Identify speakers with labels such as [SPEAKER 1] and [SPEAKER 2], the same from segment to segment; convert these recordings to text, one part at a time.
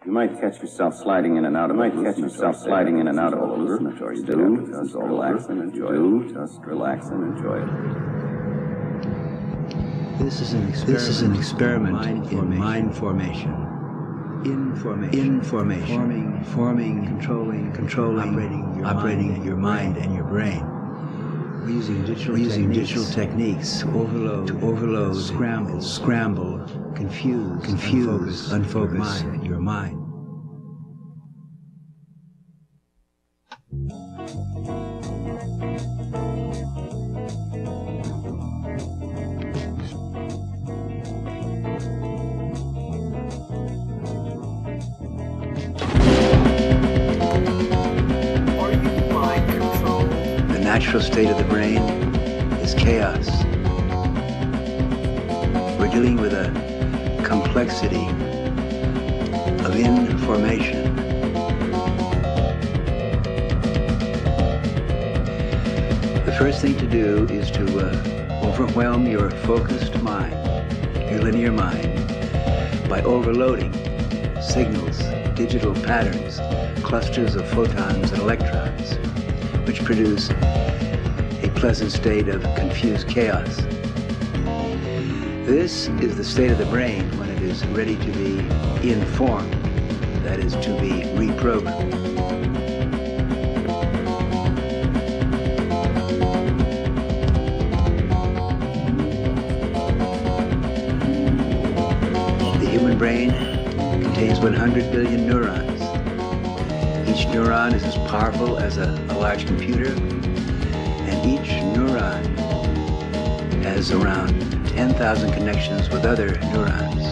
[SPEAKER 1] You might catch yourself sliding in and out of a hallucinatory state. Just relax and enjoy it. Just relax and enjoy it.
[SPEAKER 2] This is an experiment in mind formation. Information. Forming, controlling, operating your mind and your brain. We're using digital techniques to overload, scramble, confuse, unfocus your mind. The natural state of the brain is chaos. We're dealing with a complexity of information. The first thing to do is to overwhelm your focused mind, your linear mind, by overloading signals, digital patterns, clusters of photons and electrons, which produce a pleasant state of confused chaos. This is the state of the brain when it is ready to be informed, that is, to be reprogrammed. The human brain contains 100 billion neurons. Each neuron is as powerful as a large computer, and each neuron has around 10,000 connections with other neurons.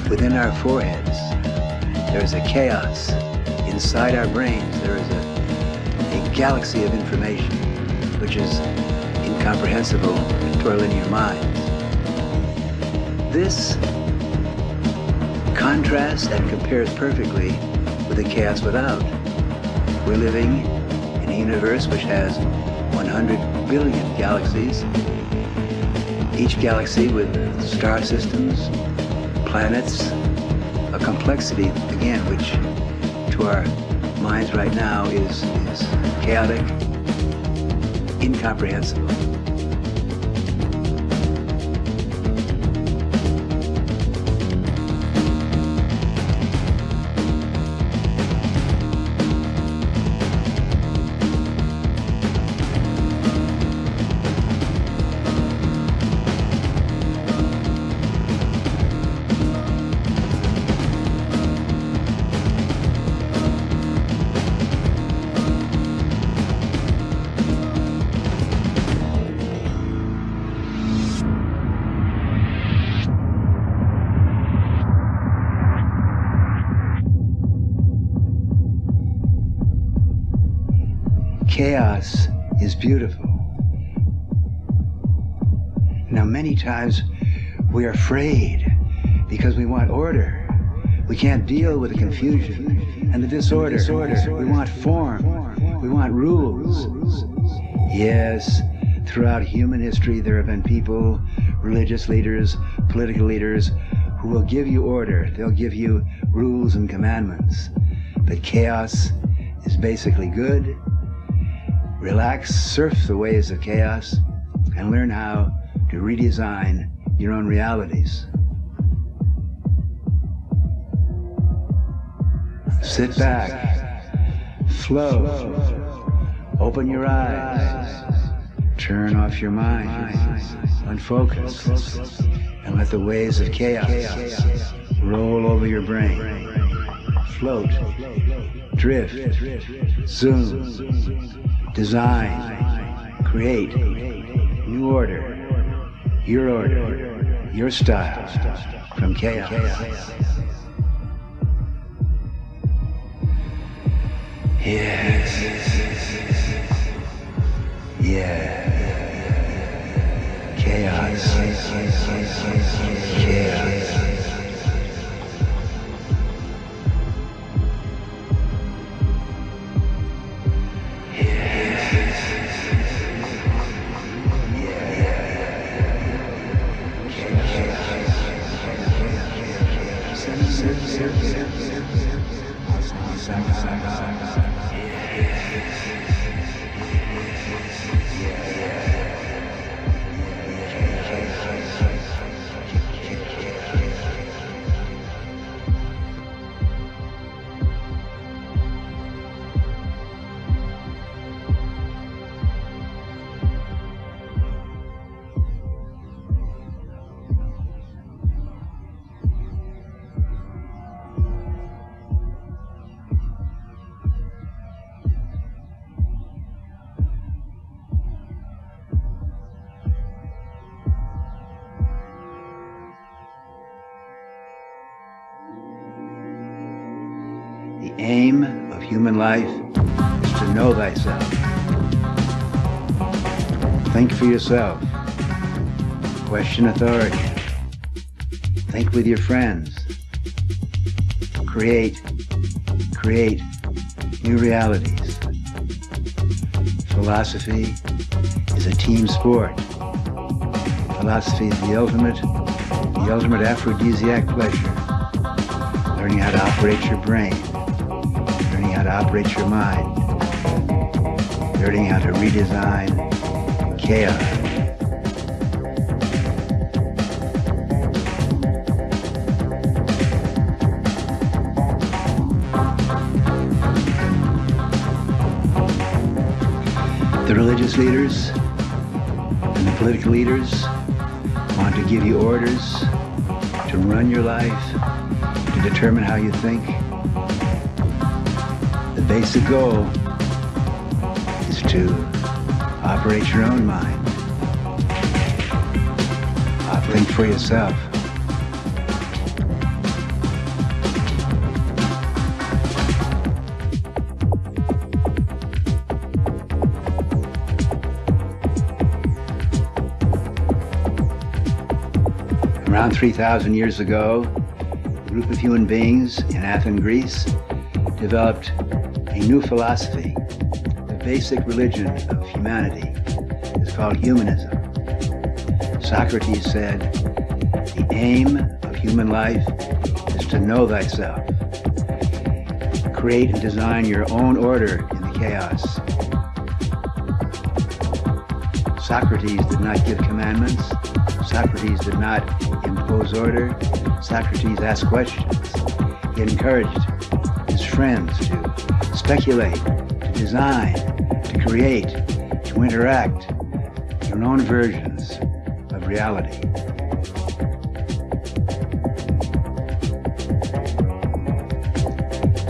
[SPEAKER 2] Within our foreheads, there is a chaos. Inside our brains, there is a galaxy of information which is incomprehensible to our linear minds. This contrasts and compares perfectly with the chaos without. We're living in a universe which has 100 billion galaxies, each galaxy with star systems, planets, a complexity, again, which to our minds right now is chaotic, incomprehensible. Chaos is beautiful. Now, many times we're afraid because we want order. We can't deal with the confusion and the disorder. We want form. We want rules. Yes, throughout human history, there have been people, religious leaders, political leaders, who will give you order. They'll give you rules and commandments. But chaos is basically good. Relax, surf the waves of chaos, and learn how to redesign your own realities. Sit back, flow, open your eyes, turn off your mind, unfocus, and let the waves of chaos roll over your brain. Float, drift, zoom. Design, create, new order, your style, from chaos. Yes, yeah, chaos, chaos. The aim of human life is to know thyself. Think for yourself. Question authority. Think with your friends. Create new realities. Philosophy is a team sport. Philosophy is the ultimate aphrodisiac pleasure. Learning how to operate your brain. Learning how to operate your mind. Learning how to redesign chaos. The religious leaders and the political leaders want to give you orders to run your life, to determine how you think. The basic goal is to operate your own mind. Think for yourself. Around 3,000 years ago, a group of human beings in Athens, Greece, developed a new philosophy. The basic religion of humanity is called humanism. Socrates said, the aim of human life is to know thyself. Create and design your own order in the chaos. Socrates did not give commandments. Socrates did not impose order. Socrates asked questions. He encouraged his friends to speculate, to design, to create, to interact their own versions of reality.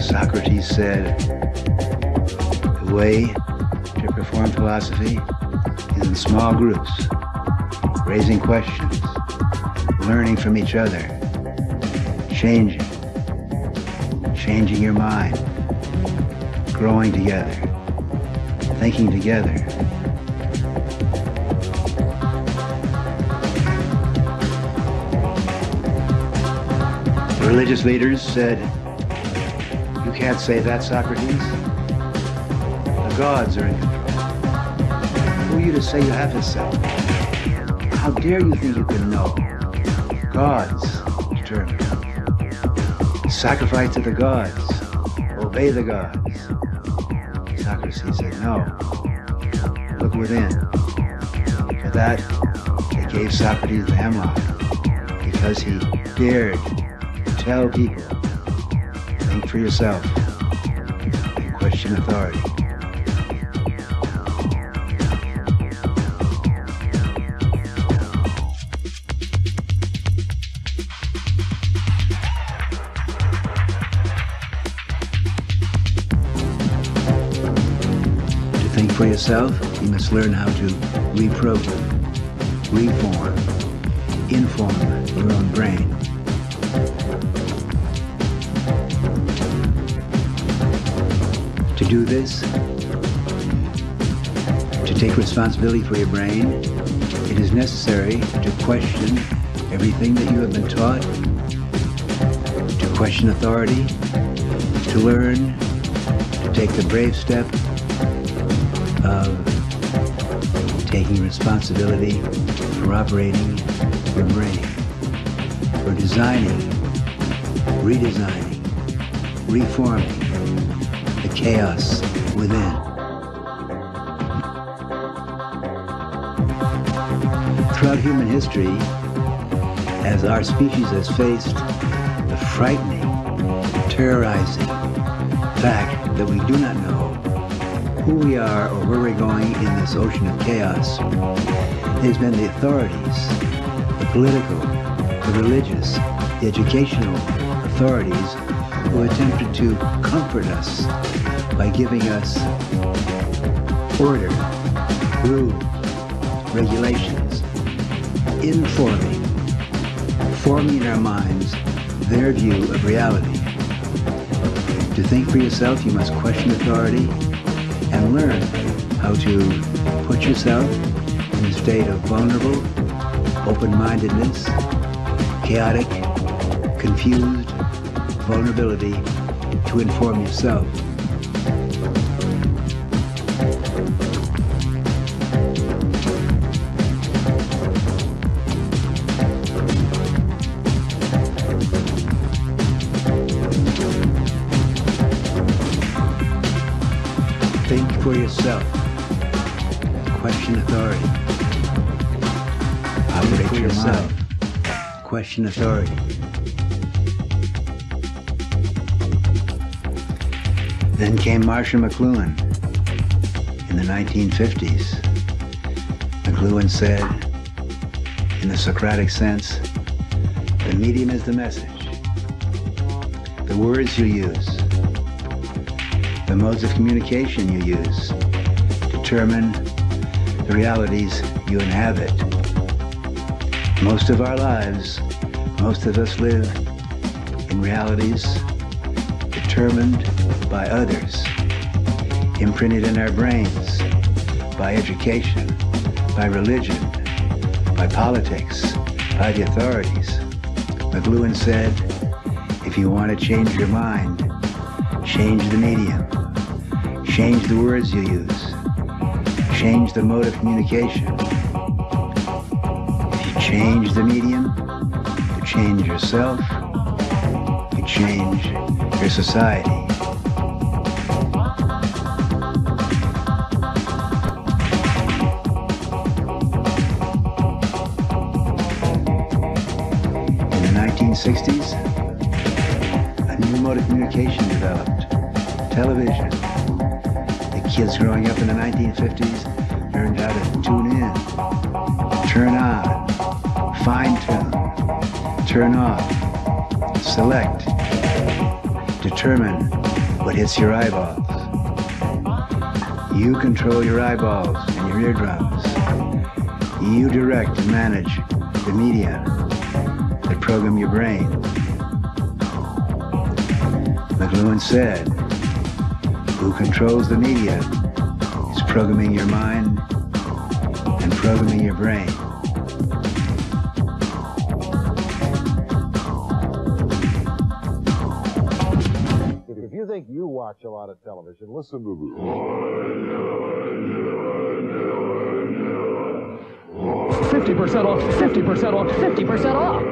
[SPEAKER 2] Socrates said, the way to perform philosophy is in small groups, raising questions, learning from each other, changing your mind, growing together, thinking together. The religious leaders said, you can't say that, Socrates. The gods are in control. Who are you to say you have to say? How dare you think you can know? Gods determine. Sacrifice to the gods. Obey the gods. Socrates said, no. Look within. For that, they gave Socrates the hemlock, because he dared to tell people, think for yourself, and question authority. Think for yourself, you must learn how to reprogram, reform, inform your own brain. To do this, to take responsibility for your brain, it is necessary to question everything that you have been taught, to question authority, to learn, to take the brave step of taking responsibility for operating your brain, for designing redesigning, reforming the chaos within. Throughout human history, as our species has faced the frightening, terrorizing fact that we do not know who we are or where we're going in this ocean of chaos, it has been the authorities, the political, the religious, the educational authorities who attempted to comfort us by giving us order, rules, regulations, forming in our minds their view of reality. To think for yourself, you must question authority and learn how to put yourself in a state of vulnerable, open-mindedness, chaotic, confused vulnerability to inform yourself. Think for yourself. Question authority. Operate yourself. Question authority. Then came Marshall McLuhan in the 1950s. McLuhan said, in the Socratic sense, the medium is the message. The words you use, the modes of communication you use, determine the realities you inhabit. Most of our lives, most of us live in realities determined by others, imprinted in our brains, by education, by religion, by politics, by the authorities. McLuhan said, if you want to change your mind, change the medium, change the words you use, change the mode of communication. If you change the medium, you change yourself, you change your society. In the 1960s, a new mode of communication developed, television. The kids growing up in the 1950s learned how to tune in, turn on, fine-tune, turn off, select, determine what hits your eyeballs. You control your eyeballs and your eardrums. You direct and manage the media that program your brain. McLuhan said, who controls the media is programming your mind and programming your brain.
[SPEAKER 3] If you think you watch a lot of television, listen to this.
[SPEAKER 4] 50% off, 50% off, 50% off.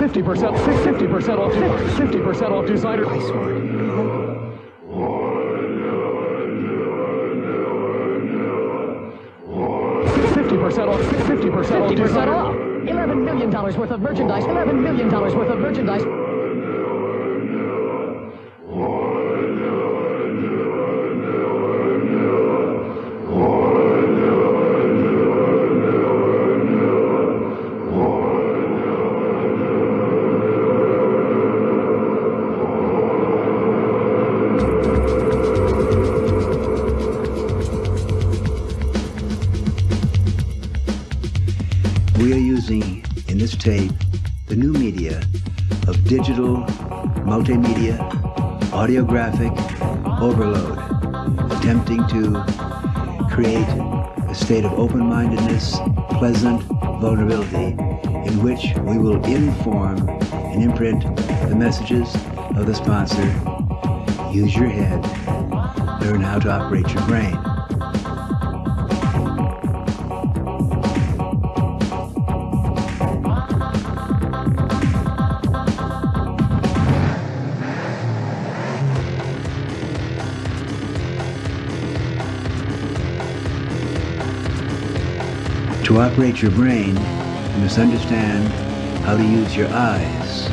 [SPEAKER 4] 50% off, 50% off designer. I swear. 50% off, 50% off. $11 million worth of merchandise, $11 million worth of merchandise.
[SPEAKER 2] We are using, in this tape, the new media of digital, multimedia, audiographic overload, attempting to create a state of open-mindedness, pleasant vulnerability, in which we will inform and imprint the messages of the sponsor. Use your head, learn how to operate your brain. To operate your brain, you must understand how to use your eyes.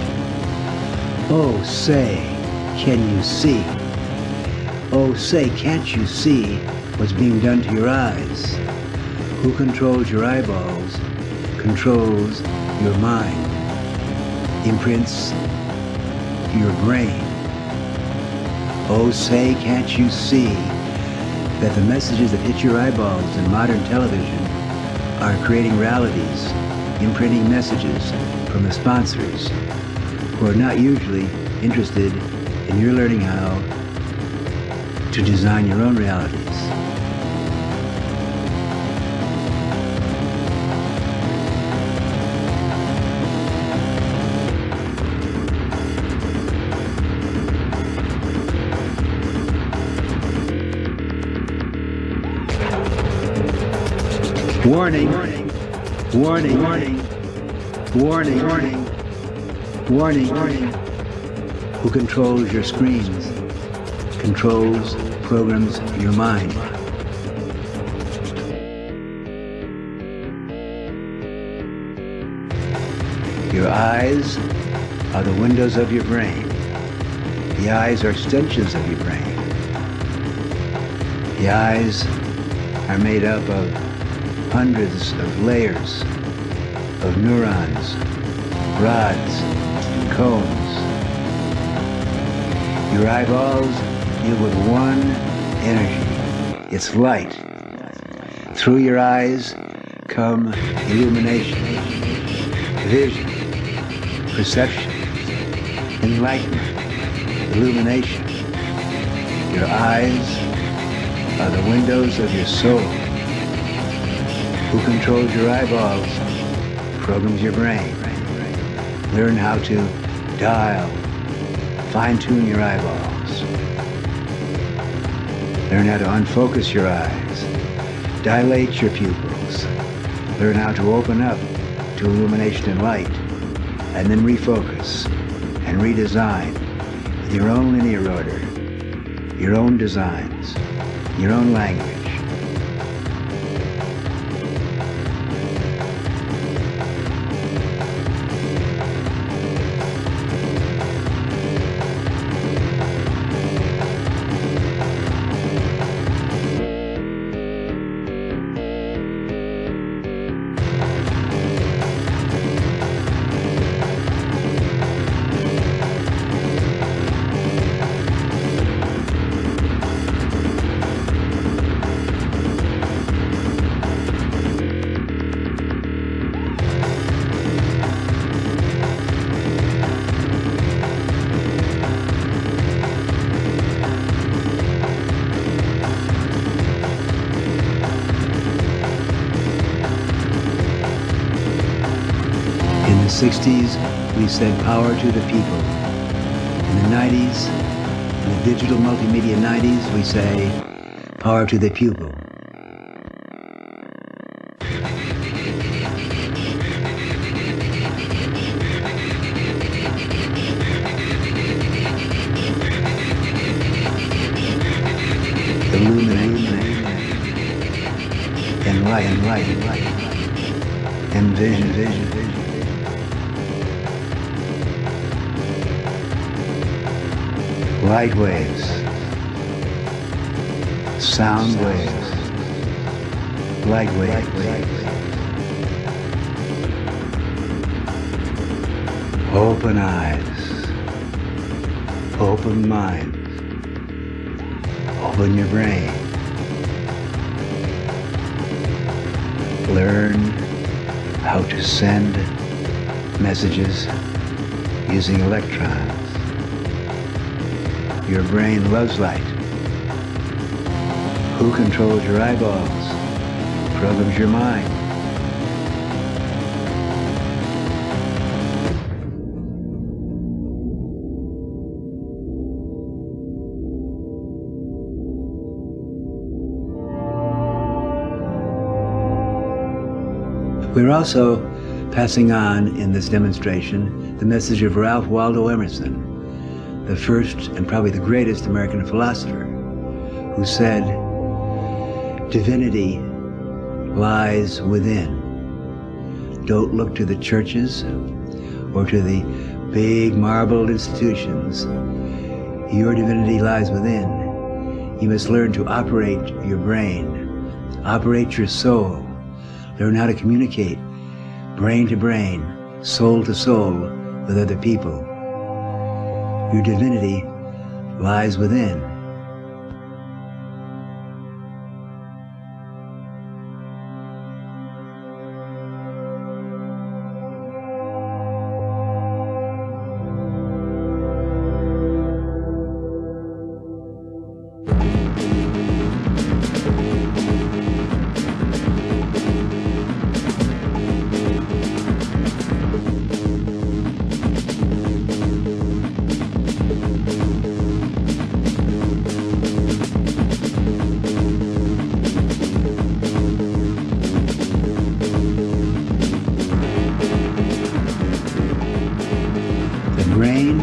[SPEAKER 2] Oh, say, can you see? Oh, say, can't you see what's being done to your eyes? Who controls your eyeballs controls your mind, imprints your brain. Oh, say, can't you see that the messages that hit your eyeballs in modern television are creating realities, imprinting messages from the sponsors who are not usually interested in your learning how to design your own realities. Warning, warning, warning, warning, warning, warning, warning. Who controls your screens, controls, programs your mind. Your eyes are the windows of your brain. The eyes are extensions of your brain. The eyes are made up of hundreds of layers of neurons, rods, and cones. Your eyeballs deal with one energy. It's light. Through your eyes come illumination, vision, perception, enlightenment, illumination. Your eyes are the windows of your soul. Who controls your eyeballs programs your brain. Learn how to dial, fine-tune your eyeballs. Learn how to unfocus your eyes, dilate your pupils. Learn how to open up to illumination and light, and then refocus and redesign with your own linear order, your own designs, your own language. In the 60s, we said power to the people. In the 90s, in the digital multimedia 90s, we say power to the pupil. Illuminate and light and light and light and vision, vision, vision. Light waves, sound waves, light waves. Open eyes, open minds, open your brain. Learn how to send messages using electrons. Your brain loves light. Who controls your eyeballs programs your mind. We're also passing on in this demonstration the message of Ralph Waldo Emerson, the first and probably the greatest American philosopher, who said, "Divinity lies within." Don't look to the churches or to the big marbled institutions. Your divinity lies within. You must learn to operate your brain, operate your soul, learn how to communicate brain to brain, soul to soul with other people. Your divinity lies within. The brain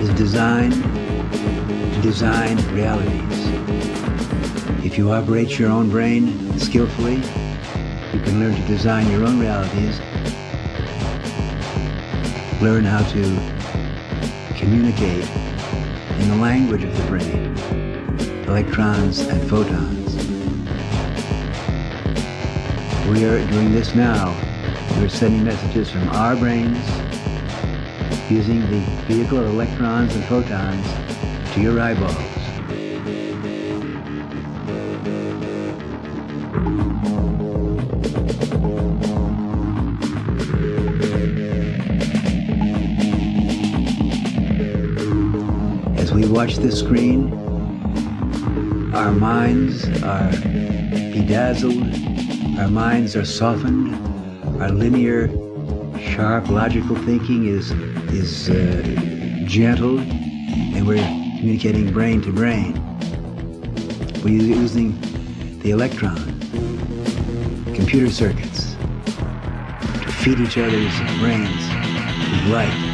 [SPEAKER 2] is designed to design realities. If you operate your own brain skillfully, you can learn to design your own realities, learn how to communicate in the language of the brain, electrons and photons. We are doing this now. We're sending messages from our brains using the vehicle of electrons and photons to your eyeballs. As we watch this screen, our minds are bedazzled, our minds are softened, our linear, sharp, logical thinking is gentle, and we're communicating brain to brain. We're using the electron, computer circuits, to feed each other's brains with light.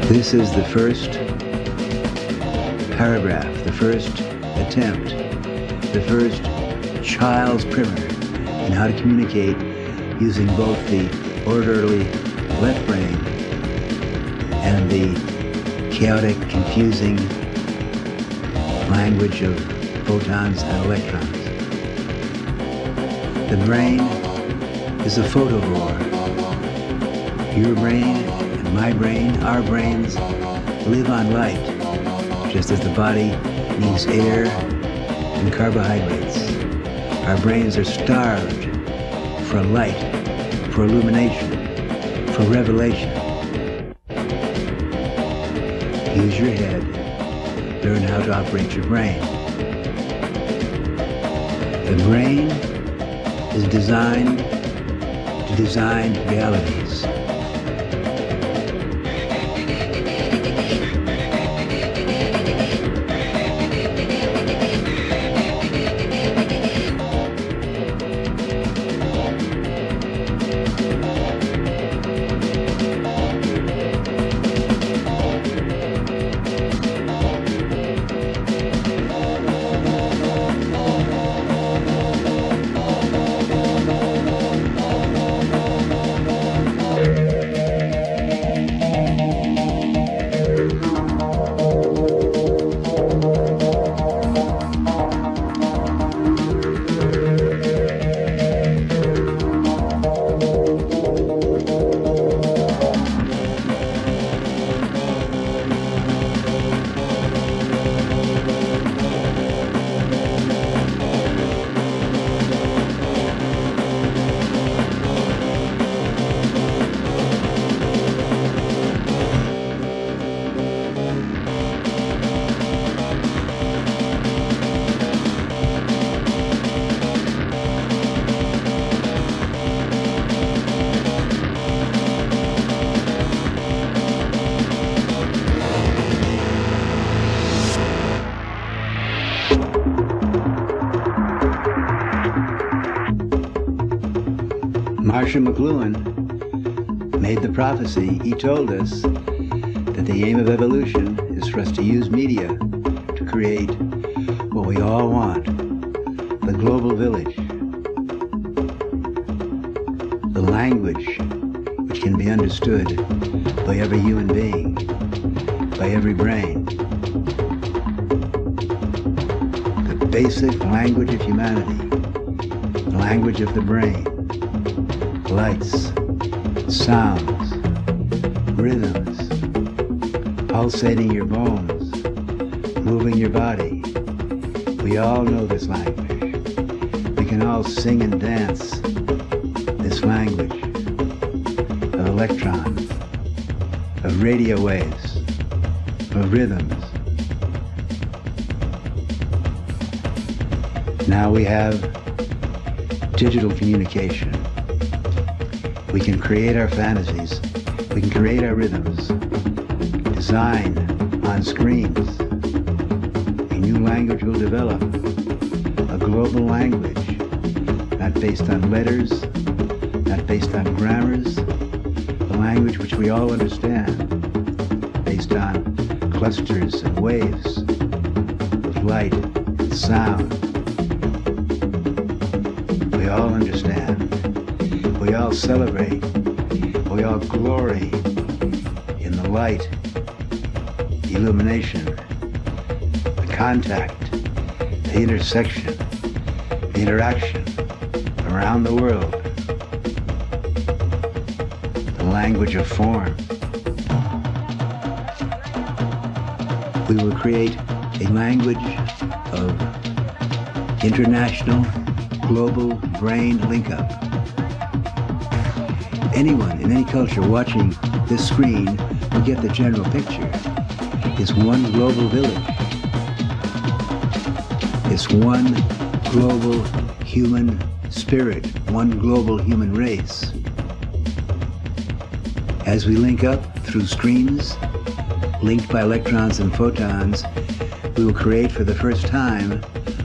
[SPEAKER 2] This is the first paragraph, the first attempt, the first child's primer in how to communicate using both the orderly left brain and the chaotic, confusing language of photons and electrons. The brain is a photovore. Your brain, my brain, our brains live on light, just as the body needs air and carbohydrates. Our brains are starved for light, for illumination, for revelation. Use your head, learn how to operate your brain. The brain is designed to design realities. Marshall McLuhan made the prophecy. He told us that the aim of evolution is for us to use media to create what we all want, the global village, the language which can be understood by every human being, by every brain, the basic language of humanity, the language of the brain, lights, sounds, rhythms, pulsating your bones, moving your body. We all know this language. We can all sing and dance this language of electrons, of radio waves, of rhythms. Now we have digital communication. We can create our fantasies. We can create our rhythms. Design on screens. A new language will develop. A global language, not based on letters, not based on grammars, a language which we all understand, based on clusters and waves of light and sound. We all understand. We all celebrate. We all glory in the light, the illumination, the contact, the intersection, the interaction around the world, the language of form. We will create a language of international, global brain link-up. Anyone in any culture watching this screen will get the general picture. It's one global village. It's one global human spirit, one global human race. As we link up through screens, linked by electrons and photons, we will create for the first time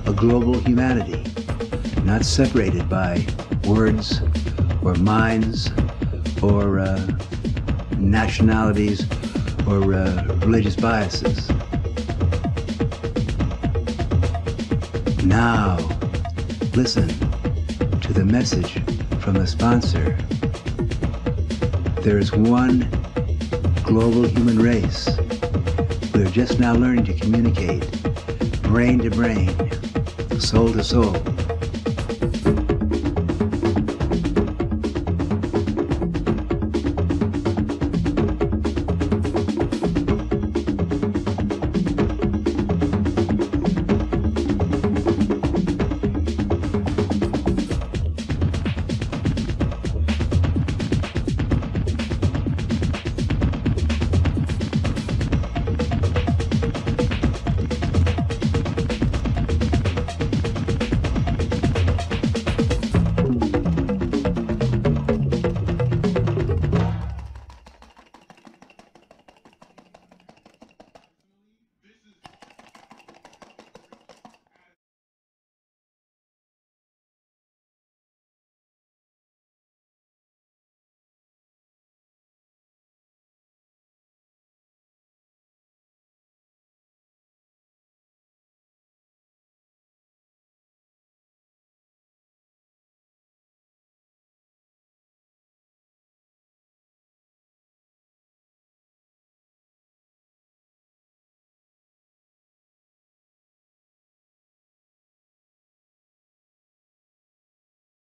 [SPEAKER 2] a global humanity, not separated by words or minds or nationalities or religious biases. Now, listen to the message from the sponsor. There is one global human race. We are just now learning to communicate brain to brain, soul to soul.